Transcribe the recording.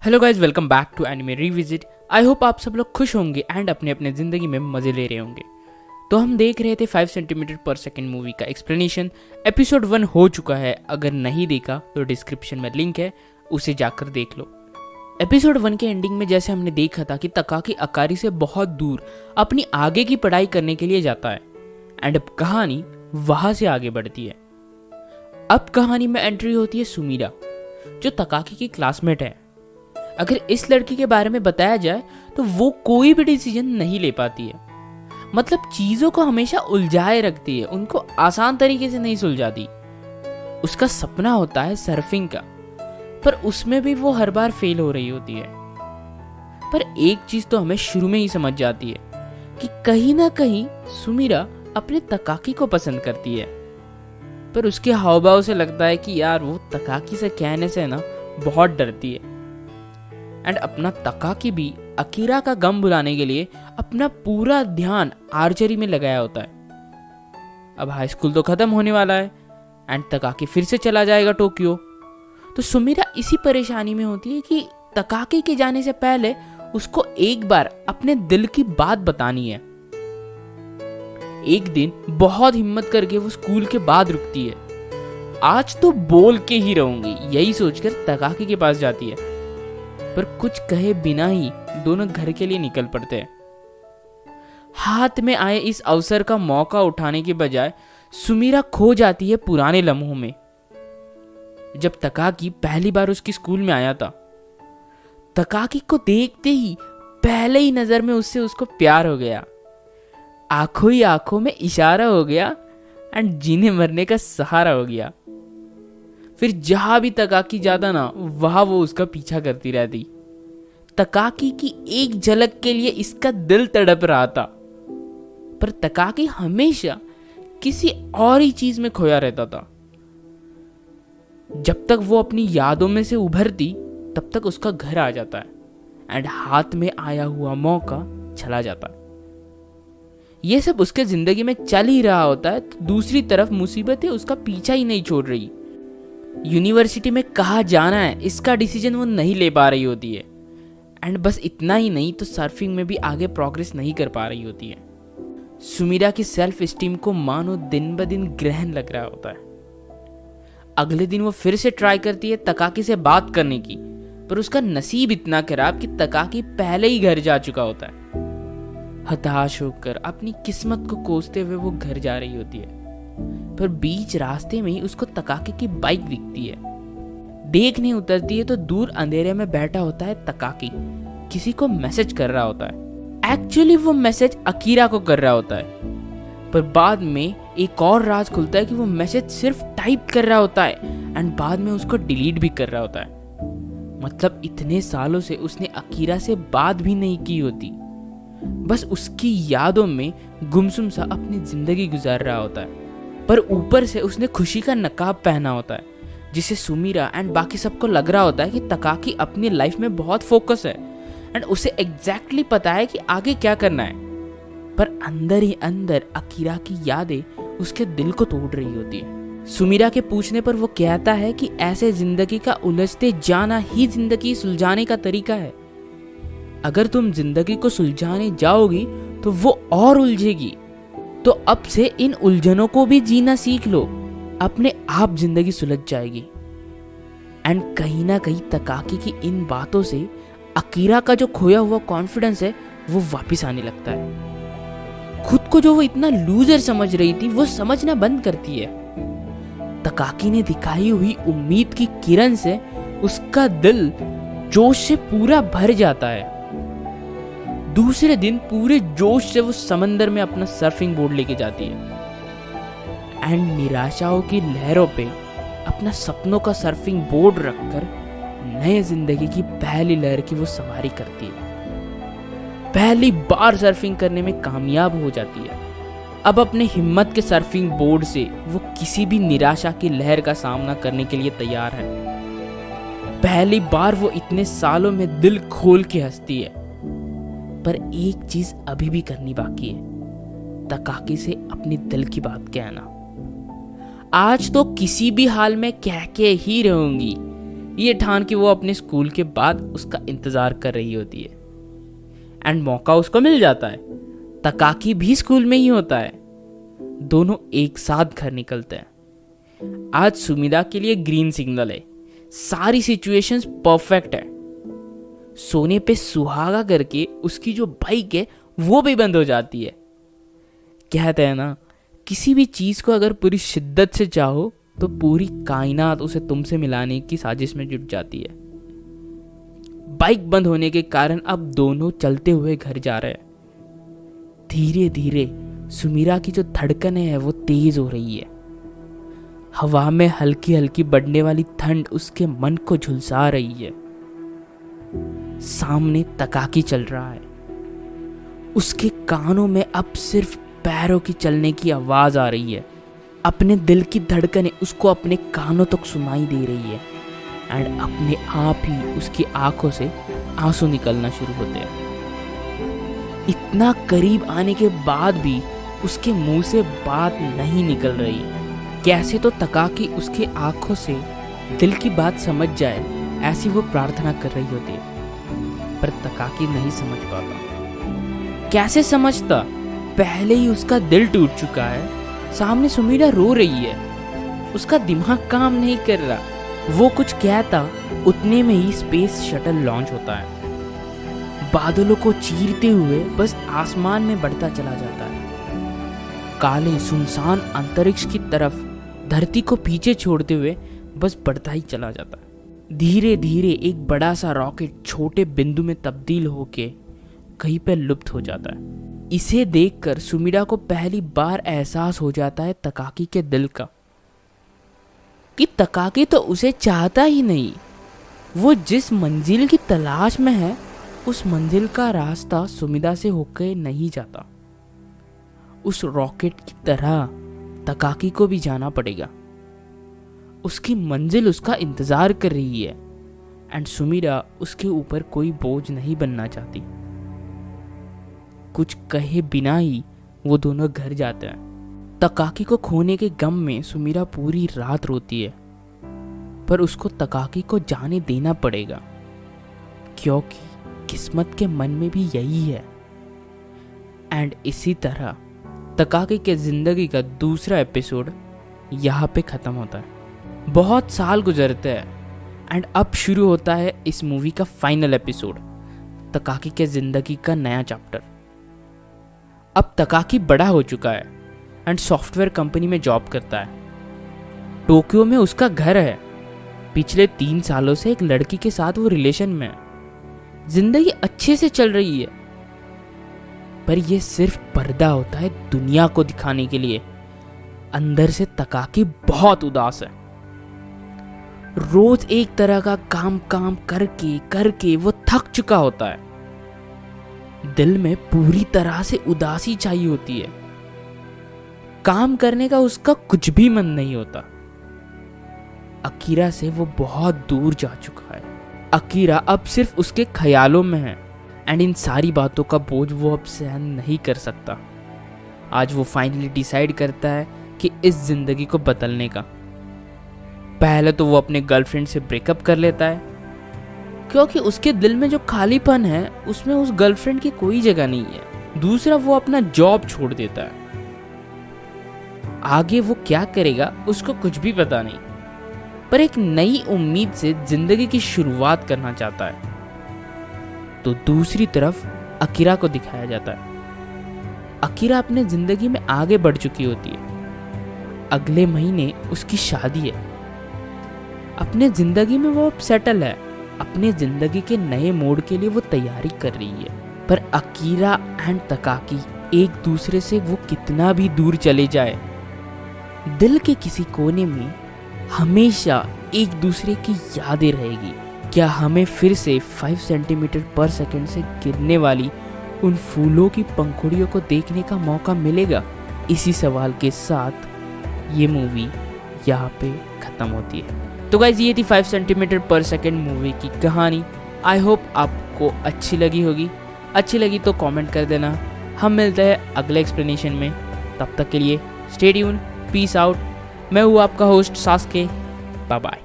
Hello guys, welcome back to anime revisit. I hope आप सब लोग खुश होंगे एंड अपने अपने ज़िंदगी में मज़े ले रहे होंगे। तो हम देख रहे थे 5 सेंटीमीटर पर सेकेंड मूवी का एक्सप्लेनेशन। एपिसोड 1 हो चुका है। अगर नहीं देखा तो डिस्क्रिप्शन में लिंक है, उसे जाकर देख लो। एपिसोड 1 के एंडिंग में जैसे हमने देखा था कि तकाकी अकारी से बहुत दूर अपनी आगे की पढ़ाई करने के लिए जाता है एंड अब कहानी वहाँ से आगे बढ़ती है। अब कहानी में एंट्री होती है सुमीरा, जो तकाकी की क्लासमेट है। अगर इस लड़की के बारे में बताया जाए तो वो कोई भी डिसीजन नहीं ले पाती है। मतलब चीजों को हमेशा उलझाए रखती है, उनको आसान तरीके से नहीं सुलझाती। उसका सपना होता है सर्फिंग का, पर उसमें भी वो हर बार फेल हो रही होती है। पर एक चीज तो हमें शुरू में ही समझ जाती है कि कहीं ना कहीं सुमीरा अपने तकाकी को पसंद करती है। पर उसके हाव भाव से लगता है कि यार वो तकाकी से कहने से ना बहुत डरती है। एंड अपना तकाकी भी अकीरा का गम भुलाने के लिए अपना पूरा ध्यान आर्चरी में लगाया होता है। अब हाई स्कूल तो खत्म होने वाला है एंड तकाकी फिर से चला जाएगा टोक्यो। तो सुमीरा इसी परेशानी में होती है कि तकाकी के जाने से पहले उसको एक बार अपने दिल की बात बतानी है। एक दिन बहुत हिम्मत करके वो स्कूल के बाद रुकती है। आज तो बोल के ही रहूंगी, यही सोचकर तकाकी के पास जाती है। पर कुछ कहे बिना ही दोनों घर के लिए निकल पड़ते हैं। हाथ में आए इस अवसर का मौका उठाने के बजाय सुमीरा खो जाती है पुराने लम्हों में। जब तकाकी पहली बार उसकी स्कूल में आया था, तकाकी को देखते ही पहले ही नजर में उससे उसको प्यार हो गया। आंखों ही आंखों में इशारा हो गया एंड जीने मरने का सहारा हो गया। फिर जहां भी तकाकी जाता ना, वहां वो उसका पीछा करती रहती। तकाकी की एक झलक के लिए इसका दिल तड़प रहा था, पर तकाकी हमेशा किसी और ही चीज में खोया रहता था। जब तक वो अपनी यादों में से उभरती, तब तक उसका घर आ जाता है एंड हाथ में आया हुआ मौका चला जाता है। ये सब उसके जिंदगी में चल ही रहा होता है, तो दूसरी तरफ मुसीबतें उसका पीछा ही नहीं छोड़ रही। यूनिवर्सिटी में कहाँ जाना है, इसका डिसीजन वो नहीं ले पा रही होती है। एंड बस इतना ही नहीं, तो सर्फिंग में भी आगे प्रोग्रेस नहीं कर पा रही होती है। सुमीरा की सेल्फ स्टीम को मानो दिन ब दिन ग्रहण लग रहा होता है। अगले दिन वो फिर से ट्राई करती है तकाकी से बात करने की, पर उसका नसीब इतना खराब कि तकाकी पहले ही घर जा चुका होता है। हताश होकर अपनी किस्मत को कोसते हुए वो घर जा रही होती है, पर बीच रास्ते में ही उसको तकाकी की बाइक दिखती है। देखने उतरती है तो दूर अंधेरे में बैठा होता है तकाकी, किसी को मैसेज कर रहा होता है। एक्चुअली वो मैसेज अकीरा को कर रहा होता है, पर बाद में एक और राज खुलता है कि वो मैसेज सिर्फ टाइप कर रहा होता है एंड बाद में उसको डिलीट भी कर रहा होता है। मतलब इतने सालों से उसने अकीरा से बात भी नहीं की होती, बस उसकी यादों में गुमसुम सा अपनी जिंदगी गुजार रहा होता है। पर ऊपर से उसने खुशी का नकाब पहना होता है, जिससे सुमीरा एंड बाकी सबको लग रहा होता है कि तकाकी अपनी लाइफ में बहुत फोकस है एंड उसे एग्जैक्टली पता है कि आगे क्या करना है। पर अंदर ही अंदर अकीरा की यादें उसके दिल को तोड़ रही होती है। सुमीरा के पूछने पर वो कहता है कि ऐसे जिंदगी का उलझते जाना ही जिंदगी सुलझाने का तरीका है। अगर तुम जिंदगी को सुलझाने जाओगी तो वो और उलझेगी। तो अब से इन उलझनों को भी जीना सीख लो, अपने आप जिंदगी सुलझ जाएगी। एंड कहीं ना कहीं तकाकी की इन बातों से अकीरा का जो खोया हुआ कॉन्फिडेंस है वो वापस आने लगता है। खुद को जो वो इतना लूजर समझ रही थी, वो समझना बंद करती है। तकाकी ने दिखाई हुई उम्मीद की किरण से उसका दिल जोश से पूरा भर जाता है। दूसरे दिन पूरे जोश से वो समंदर में अपना सर्फिंग बोर्ड लेके जाती है एंड निराशाओं की लहरों पे अपना सपनों का सर्फिंग बोर्ड रखकर नए जिंदगी की पहली लहर की वो सवारी करती है। पहली बार सर्फिंग करने में कामयाब हो जाती है। अब अपने हिम्मत के सर्फिंग बोर्ड से वो किसी भी निराशा की लहर का सामना करने के लिए तैयार है। पहली बार वो इतने सालों में दिल खोल के हंसती है। पर एक चीज अभी भी करनी बाकी है, तकाकी से अपनी दिल की बात कहना। आज तो किसी भी हाल में कह के ही रहूंगी ये ठान कि वो अपने स्कूल के बाद उसका इंतजार कर रही होती है। एंड मौका उसको मिल जाता है। तकाकी भी स्कूल में ही होता है। दोनों एक साथ घर निकलते हैं। आज सुमिरा के लिए ग्रीन सिग्नल है। सारी सिचुएशंस परफेक्ट है। सोने पे सुहागा करके उसकी जो बाइक है वो भी बंद हो जाती है। कहते हैं ना, किसी भी चीज को अगर पूरी शिद्दत से चाहो तो पूरी कायनात उसे तुमसे मिलाने की साजिश में जुट जाती है। बाइक बंद होने के कारण अब दोनों चलते हुए घर जा रहे हैं। धीरे धीरे सुमिरा की जो धड़कन है वो तेज हो रही है। हवा में हल्की हल्की बढ़ने वाली ठंड उसके मन को झुलसा रही है। सामने तकाकी चल रहा है। उसके कानों में अब सिर्फ पैरों की चलने की आवाज आ रही है। अपने दिल की धड़कनें उसको अपने कानों तक सुनाई दे रही है। एंड अपने आप ही उसकी आंखों से आंसू निकलना शुरू होते हैं। इतना करीब आने के बाद भी उसके मुंह से बात नहीं निकल रही। कैसे तो तकाकी उसके आंखों से दिल की बात समझ जाए, ऐसी वो प्रार्थना कर रही होती है। पर तकाकी नहीं समझ पाता। कैसे समझता? पहले ही उसका दिल टूट चुका है। सामने सुमिरा रो रही है। उसका दिमाग काम नहीं कर रहा। वो कुछ कहता, उतने में ही स्पेस शटल लॉन्च होता है। बादलों को चीरते हुए बस आसमान में बढ़ता चला जाता है। काले सुनसान अंतरिक्ष की तरफ धरती को पीछे छोड़ते हुए बस बढ़ता ही चला जाता है। धीरे धीरे एक बड़ा सा रॉकेट छोटे बिंदु में तब्दील होके कहीं पर लुप्त हो जाता है। इसे देखकर सुमिरा को पहली बार एहसास हो जाता है तकाकी के दिल का, कि तकाकी तो उसे चाहता ही नहीं। वो जिस मंजिल की तलाश में है उस मंजिल का रास्ता सुमिरा से होकर नहीं जाता। उस रॉकेट की तरह तकाकी को भी जाना पड़ेगा। उसकी मंजिल उसका इंतजार कर रही है। एंड सुमिरा उसके ऊपर कोई बोझ नहीं बनना चाहती। कुछ कहे बिना ही वो दोनों घर जाते हैं। तकाकी को खोने के गम में सुमिरा पूरी रात रोती है। पर उसको तकाकी को जाने देना पड़ेगा, क्योंकि किस्मत के मन में भी यही है। एंड इसी तरह तकाकी के जिंदगी का दूसरा एपिसोड यहाँ पे खत्म होता है। बहुत साल गुजरते हैं एंड अब शुरू होता है इस मूवी का फाइनल एपिसोड, तकाकी के जिंदगी का नया चैप्टर। अब तकाकी बड़ा हो चुका है एंड सॉफ्टवेयर कंपनी में जॉब करता है। टोक्यो में उसका घर है। पिछले 3 सालों से एक लड़की के साथ वो रिलेशन में है। जिंदगी अच्छे से चल रही है। पर यह सिर्फ पर्दा होता है दुनिया को दिखाने के लिए। अंदर से तकाकी बहुत उदास है। रोज एक तरह का काम करके करके वो थक चुका होता है। दिल में पूरी तरह से उदासी छाई होती है। काम करने का उसका कुछ भी मन नहीं होता। अकीरा से वो बहुत दूर जा चुका है। अकीरा अब सिर्फ उसके ख्यालों में है एंड इन सारी बातों का बोझ वो अब सहन नहीं कर सकता। आज वो फाइनली डिसाइड करता है कि इस जिंदगी को बदलने का। पहले तो वो अपने गर्लफ्रेंड से ब्रेकअप कर लेता है, क्योंकि उसके दिल में जो खालीपन है उसमें उस गर्लफ्रेंड की कोई जगह नहीं है। दूसरा, वो अपना जॉब छोड़ देता है। आगे वो क्या करेगा उसको कुछ भी पता नहीं, पर एक नई उम्मीद से जिंदगी की शुरुआत करना चाहता है। तो दूसरी तरफ अकीरा को दिखाया जाता है। अकीरा अपने जिंदगी में आगे बढ़ चुकी होती है। अगले महीने उसकी शादी है। अपने जिंदगी में वो अब सेटल है। अपने जिंदगी के नए मोड़ के लिए वो तैयारी कर रही है। पर अकीरा एंड तकाकी एक दूसरे से वो कितना भी दूर चले जाए, दिल के किसी कोने में हमेशा एक दूसरे की यादें रहेगी। क्या हमें फिर से 5 सेंटीमीटर पर सेकंड से गिरने वाली उन फूलों की पंखुड़ियों को देखने का मौका मिलेगा? इसी सवाल के साथ ये मूवी यहाँ पे खत्म होती है। तो गाइस, ये थी 5 सेंटीमीटर पर सेकंड मूवी की कहानी। आई होप आपको अच्छी लगी होगी। अच्छी लगी तो कमेंट कर देना। हम मिलते हैं अगले एक्सप्लेनेशन में। तब तक के लिए स्टे ट्यून, पीस आउट। मैं हूँ आपका होस्ट सास्के। Bye bye.